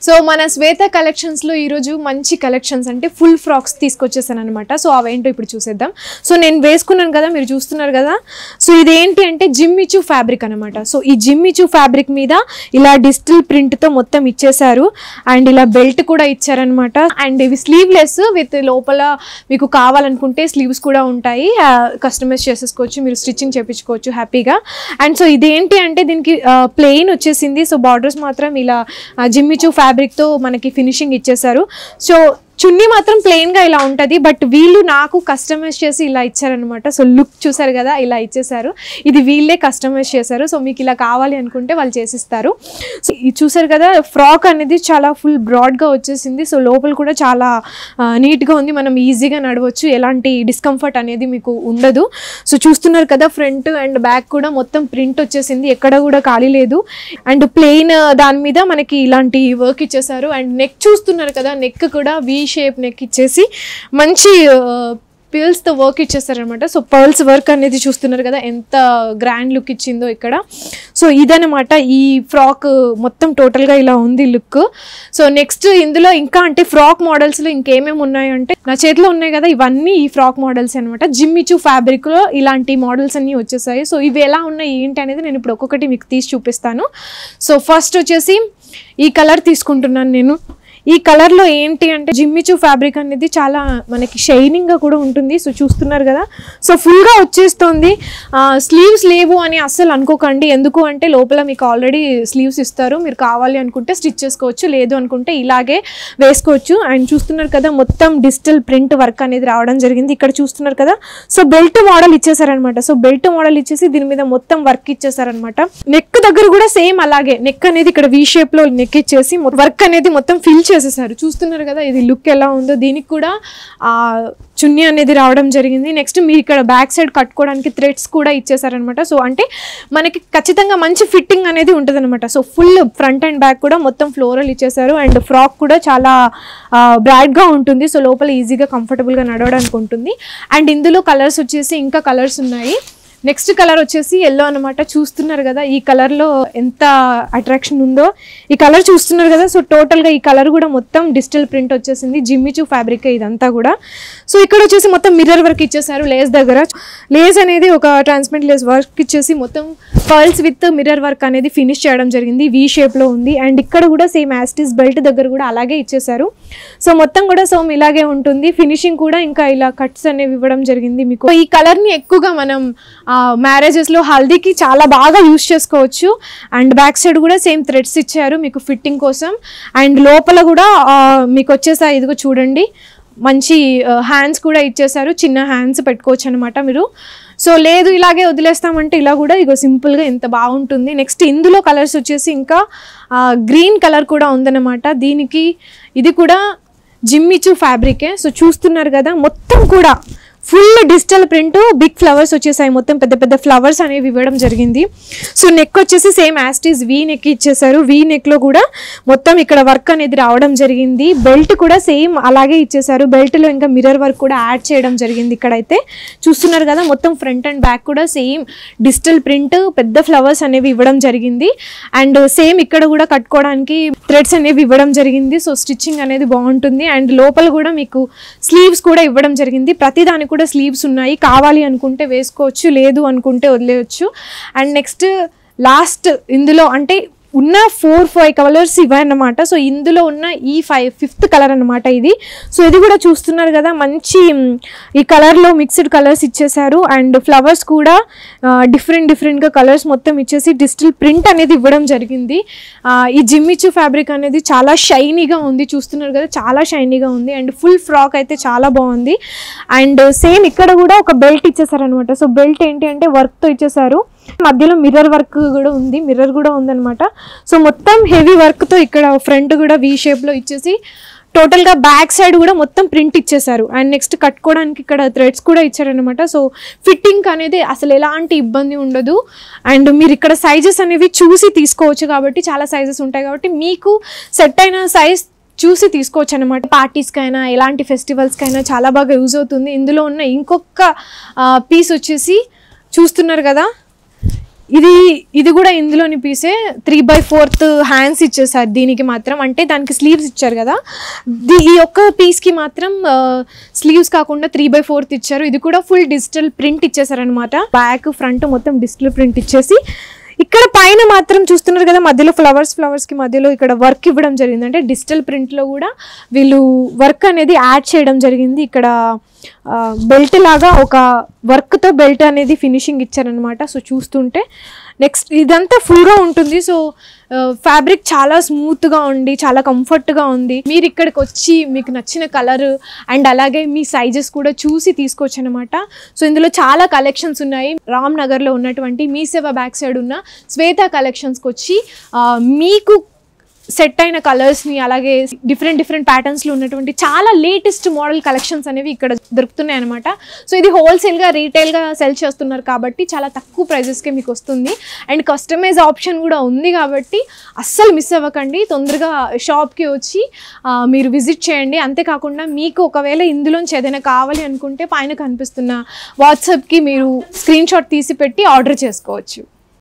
So మన శ్వేత collections లో ఈ రోజు మంచి కలెక్షన్స్ అంటే ఫుల్ ఫ్రాక్స్ తీసుకొచ్చేసాను అనమాట. సో అవేంటో ఇప్పుడు చూసేద్దాం. సో నేను వేసుకున్నాను కదా, మీరు చూస్తున్నారు కదా. సో ఇదేంటి అంటే జిమ్మిచూ ఫ్యాబ్రిక్ అనమాట. సో ఈ జిమ్మిచూ ఫ్యాబ్రిక్ మీద ఇలా డిజిటల్ ప్రింట్ తో మొత్తం ఇచ్చేసారు అండ్ ఇలా బెల్ట్ కూడా ఇచ్చారనమాట. అండ్ ఇవి స్లీవ్లెస్ విత్ లోపల మీకు కావాలనుకుంటే స్లీవ్స్ కూడా ఉంటాయి, కస్టమైజ్ చేసేసుకోవచ్చు, మీరు స్టిచ్చింగ్ చేయించుకోవచ్చు హ్యాపీగా. అండ్ సో ఇదేంటి అంటే దీనికి ప్లెయిన్ వచ్చేసింది. సో బార్డర్స్ మాత్రం ఇలా జిమ్మిచూ ఫ్యాబ్రిక్ తో మనకి ఫినిషింగ్ ఇచ్చేసారు. సో చున్నీ మాత్రం ప్లెయిన్ గా ఇలా ఉంటుంది, బట్ వీళ్ళు నాకు కస్టమైజ్ చేసి ఇలా ఇచ్చారనమాట. సో లుక్ చూసారు కదా, ఇలా ఇచ్చేసారు. ఇది వీళ్ళే కస్టమైజ్ చేశారు. సో మీకు ఇలా కావాలి అనుకుంటే వాళ్ళు చేసిస్తారు. సో ఇది చూసారు కదా, ఫ్రాక్ అనేది చాలా ఫుల్ బ్రాడ్ గా వచ్చేసింది. సో లోపల కూడా చాలా నీట్ గా ఉంది, మనం ఈజీగా నడవచ్చు, ఎలాంటి డిస్కంఫర్ట్ అనేది మీకు ఉండదు. సో చూస్తున్నారు కదా, ఫ్రంట్ అండ్ బ్యాక్ కూడా మొత్తం ప్రింట్ వచ్చేసింది, ఎక్కడ కూడా ఖాళీ లేదు. అండ్ ప్లెయిన్ దాని మీద మనకి ఇలాంటి వర్క్ ఇచ్చేసారు. అండ్ నెక్ చూస్తున్నారు కదా, నెక్ కూడా వి షేప్ నెక్ ఇచ్చేసి మంచి పర్ల్స్ తో వర్క్ ఇచ్చేస్తారనమాట. సో పర్ల్స్ వర్క్ అనేది చూస్తున్నారు కదా, ఎంత గ్రాండ్ లుక్ ఇచ్చిందో ఇక్కడ. సో ఇదనమాట ఈ ఫ్రాక్ మొత్తం టోటల్ గా ఇలా ఉంది లుక్. సో నెక్స్ట్ ఇందులో ఇంకా అంటే ఫ్రాక్ మోడల్స్ లో ఇంకేమేమి ఉన్నాయంటే నా చేతిలో ఉన్నాయి కదా, ఇవన్నీ ఈ ఫ్రాక్ మోడల్స్ అనమాట. జిమ్మిచూ ఫ్యాబ్రిక్ లో ఇలాంటి మోడల్స్ అన్ని వచ్చేసాయి. సో ఇవి ఎలా ఉన్నాయి ఏంటి అనేది నేను ఇప్పుడు ఒక్కొక్కటి మీకు తీసి చూపిస్తాను. సో ఫస్ట్ వచ్చేసి ఈ కలర్ తీసుకుంటున్నాను నేను. ఈ కలర్ లో ఏంటి అంటే జిమ్మిచూ ఫ్యాబ్రిక్ అనేది చాలా మనకి షైనింగ్ గా కూడా ఉంటుంది. సో చూస్తున్నారు కదా, సో ఫుల్ గా వచ్చేస్తుంది. స్లీవ్స్ లేవు అని అస్సలు అనుకోకండి, ఎందుకు అంటే లోపల మీకు ఆల్రెడీ స్లీవ్స్ ఇస్తారు, మీరు కావాలి అనుకుంటే స్టిచ్ చేసుకోవచ్చు, లేదు అనుకుంటే ఇలాగే వేసుకోవచ్చు. అండ్ చూస్తున్నారు కదా, మొత్తం డిజిటల్ ప్రింట్ వర్క్ అనేది రావడం జరిగింది. ఇక్కడ చూస్తున్నారు కదా, సో బెల్ట్ మోడల్ ఇచ్చేసారనమాట. సో బెల్ట్ మోడల్ ఇచ్చేసి దీని మీద మొత్తం వర్క్ ఇచ్చేసారనమాట. నెక్ దగ్గర కూడా సేమ్ అలాగే నెక్ అనేది ఇక్కడ వి షేప్ లో నెక్ ఇచ్చేసి వర్క్ అనేది మొత్తం ఫిల్ చేసేసారు. చూస్తున్నారు కదా, ఇది లుక్ ఎలా ఉందో. దీనికి కూడా చున్నీ అనేది రావడం జరిగింది. నెక్స్ట్ మీరు ఇక్కడ బ్యాక్ సైడ్ కట్టుకోవడానికి థ్రెడ్స్ కూడా ఇచ్చేసారనమాట. సో అంటే మనకి ఖచ్చితంగా మంచి ఫిట్టింగ్ అనేది ఉంటుంది అనమాట. So full front and back కూడా మొత్తం ఫ్లోరల్ ఇచ్చేసారు. అండ్ ఫ్రాక్ కూడా చాలా బ్రైట్ గా ఉంటుంది. సో లోపల ఈజీగా కంఫర్టబుల్ గా నడవడానికి ఉంటుంది. అండ్ ఇందులో కలర్స్ వచ్చేసి ఇంకా కలర్స్ ఉన్నాయి. నెక్స్ట్ కలర్ వచ్చేసి ఎల్లో అనమాట. చూస్తున్నారు కదా, ఈ కలర్ లో ఎంత అట్రాక్షన్ ఉందో. ఈ కలర్ చూస్తున్నారు కదా, సో టోటల్ గా ఈ కలర్ కూడా మొత్తం డిజిటల్ ప్రింట్ వచ్చేసింది. జిమ్మిచూ ఫ్యాబ్రిక్ ఇదంతా కూడా. సో ఇక్కడ వచ్చేసి మొత్తం మిర్రర్ వర్క్ ఇచ్చేసారు లేస్ దగ్గర. లేస్ అనేది ఒక ట్రాన్స్పరెంట్ లేస్ వర్క్ ఇచ్చేసి మొత్తం పర్ల్స్ విత్ మిర్రర్ వర్క్ అనేది ఫినిష్ చేయడం జరిగింది. వి షేప్ లో ఉంది. అండ్ ఇక్కడ కూడా సేమ్ యాస్టిస్ బెల్ట్ దగ్గర కూడా అలాగే ఇచ్చేసారు. సో మొత్తం కూడా సేమ్ ఇలాగే ఉంటుంది. ఫినిషింగ్ కూడా ఇంకా ఇలా కట్స్ అనేవి ఇవ్వడం జరిగింది మీకు. ఈ కలర్ ని ఎక్కువగా మనం మ్యారేజెస్ లో హల్దీకి చాలా బాగా యూజ్ చేసుకోవచ్చు. అండ్ బ్యాక్ సైడ్ కూడా సేమ్ థ్రెడ్స్ ఇచ్చారు మీకు ఫిట్టింగ్ కోసం. అండ్ లోపల కూడా మీకు వచ్చేసా, ఇదిగో చూడండి, మంచి హ్యాండ్స్ కూడా ఇచ్చేసారు, చిన్న హ్యాండ్స్ పెట్టుకోవచ్చు అనమాట మీరు. సో లేదు ఇలాగే వదిలేస్తామంటే ఇలా కూడా ఇగో సింపుల్గా ఎంత బాగుంటుంది. నెక్స్ట్ ఇందులో కలర్స్ వచ్చేసి ఇంకా గ్రీన్ కలర్ కూడా ఉందన్నమాట. దీనికి ఇది కూడా జిమ్మిచూ ఫ్యాబ్రికే. సో చూస్తున్నారు కదా, మొత్తం కూడా full digital print, big flowers వచ్చేసాయి, మొత్తం పెద్ద పెద్ద ఫ్లవర్స్ అనేవి ఇవ్వడం జరిగింది. సో నెక్ వచ్చేసి సేమ్ యాస్టీస్ వీ నెక్ ఇచ్చేసారు. వీ నెక్ లో కూడా మొత్తం ఇక్కడ వర్క్ అనేది రావడం జరిగింది. బెల్ట్ కూడా సేమ్ అలాగే ఇచ్చేసారు. బెల్ట్ లో ఇంకా మిర్రర్ వర్క్ కూడా యాడ్ చేయడం జరిగింది. ఇక్కడైతే చూస్తున్నారు కదా, మొత్తం ఫ్రంట్ అండ్ బ్యాక్ కూడా సేమ్ డిజిటల్ ప్రింట్, పెద్ద ఫ్లవర్స్ అనేవి ఇవ్వడం జరిగింది. అండ్ సేమ్ ఇక్కడ కూడా కట్టుకోవడానికి థ్రెడ్స్ అనేవి ఇవ్వడం జరిగింది. సో స్టిచ్చింగ్ అనేది బాగుంటుంది. అండ్ లోపల కూడా మీకు స్లీవ్స్ కూడా ఇవ్వడం జరిగింది. ప్రతిదానికి కూడా స్లీవ్స్ ఉన్నాయి, కావాలి అనుకుంటే వేసుకోవచ్చు, లేదు అనుకుంటే వదిలేయచ్చు. అండ్ నెక్స్ట్ లాస్ట్ ఇందులో అంటే ఉన్న 4-5 కలర్స్ ఇవన్నమాట. సో ఇందులో ఉన్న ఈ 5th కలర్ అనమాట ఇది. సో ఇది కూడా చూస్తున్నారు కదా, మంచి ఈ కలర్లో మిక్స్డ్ కలర్స్ ఇచ్చేసారు. అండ్ ఫ్లవర్స్ కూడా డిఫరెంట్గా కలర్స్ మొత్తం ఇచ్చేసి డిజిటల్ ప్రింట్ అనేది ఇవ్వడం జరిగింది. ఈ జిమ్మిచూ ఫ్యాబ్రిక్ అనేది చాలా షైనీగా ఉంది. చూస్తున్నారు కదా, చాలా షైనీగా ఉంది. అండ్ ఫుల్ ఫ్రాక్ అయితే చాలా బాగుంది. అండ్ సేమ్ ఇక్కడ కూడా ఒక బెల్ట్ ఇచ్చేసారు అనమాట. సో బెల్ట్ ఏంటి అంటే వర్క్తో ఇచ్చేసారు. మధ్యలో మిర్రర్ వర్క్ కూడా ఉంది, మిర్రర్ కూడా ఉందన్నమాట. సో మొత్తం హెవీ వర్క్తో ఇక్కడ ఫ్రంట్ కూడా వి షేప్లో ఇచ్చేసి టోటల్గా బ్యాక్ సైడ్ కూడా మొత్తం ప్రింట్ ఇచ్చేసారు. అండ్ నెక్స్ట్ కట్టుకోవడానికి ఇక్కడ థ్రెడ్స్ కూడా ఇచ్చారనమాట. సో ఫిట్టింగ్ అనేది అసలు ఎలాంటి ఇబ్బంది ఉండదు. అండ్ మీరు ఇక్కడ సైజెస్ అనేవి చూసి తీసుకోవచ్చు, కాబట్టి చాలా సైజెస్ ఉంటాయి, కాబట్టి మీకు సెట్ అయిన సైజ్ చూసి తీసుకోవచ్చు అనమాట. పార్టీస్కైనా ఎలాంటి ఫెస్టివల్స్కైనా చాలా బాగా యూజ్ అవుతుంది. ఇందులో ఉన్న ఇంకొక పీస్ వచ్చేసి చూస్తున్నారు కదా, ఇది కూడా ఇందులోని పీసే 3/4 హ్యాండ్స్ ఇచ్చేసారు దీనికి మాత్రం, అంటే దానికి స్లీవ్స్ ఇచ్చారు కదా, ఈ ఒక్క పీస్కి మాత్రం స్లీవ్స్ కాకుండా 3/4 ఇచ్చారు. ఇది కూడా ఫుల్ డిజిటల్ ప్రింట్ ఇచ్చేసారనమాట. బ్యాక్ ఫ్రంట్ మొత్తం డిజిటల్ ప్రింట్ ఇచ్చేసి ఇక్కడ పైన మాత్రం చూస్తున్నారు కదా మధ్యలో ఫ్లవర్స్కి మధ్యలో ఇక్కడ వర్క్ ఇవ్వడం జరిగింది. అంటే డిజిటల్ ప్రింట్లో కూడా వీళ్ళు వర్క్ అనేది యాడ్ చేయడం జరిగింది. ఇక్కడ బెల్ట్ లాగా ఒక వర్క్తో బెల్ట్ అనేది ఫినిషింగ్ ఇచ్చారనమాట. సో చూస్తుంటే నెక్స్ట్ ఇదంతా ఫుల్గా ఉంటుంది. సో ఫ్యాబ్రిక్ చాలా స్మూత్గా ఉండి చాలా కంఫర్ట్గా ఉంది. మీరు ఇక్కడికి వచ్చి మీకు నచ్చిన కలర్ అండ్ అలాగే మీ సైజెస్ కూడా చూసి తీసుకోవచ్చు అనమాట. సో ఇందులో చాలా కలెక్షన్స్ ఉన్నాయి. రామ్ నగర్లో ఉన్నటువంటి మీ సేవ బ్యాక్ సైడ్ ఉన్న శ్వేత కలెక్షన్స్కి వచ్చి మీకు సెట్ అయిన కలర్స్ని అలాగే డిఫరెంట్ ప్యాటర్న్స్లో ఉన్నటువంటి చాలా లేటెస్ట్ మోడల్ కలెక్షన్స్ అనేవి ఇక్కడ దొరుకుతున్నాయి అనమాట. సో ఇది హోల్సేల్గా రీటైల్గా సెల్ చేస్తున్నారు కాబట్టి చాలా తక్కువ ప్రైజెస్కే మీకు వస్తుంది. అండ్ కస్టమైజ్ ఆప్షన్ కూడా ఉంది కాబట్టి అస్సలు మిస్ అవ్వకండి. తొందరగా షాప్కి వచ్చి మీరు విజిట్ చేయండి. అంతేకాకుండా మీకు ఒకవేళ ఇందులోంచి ఏదైనా కావాలి అనుకుంటే పైన కనిపిస్తున్న వాట్సాప్కి మీరు స్క్రీన్ షాట్ తీసి పెట్టి ఆర్డర్ చేసుకోవచ్చు.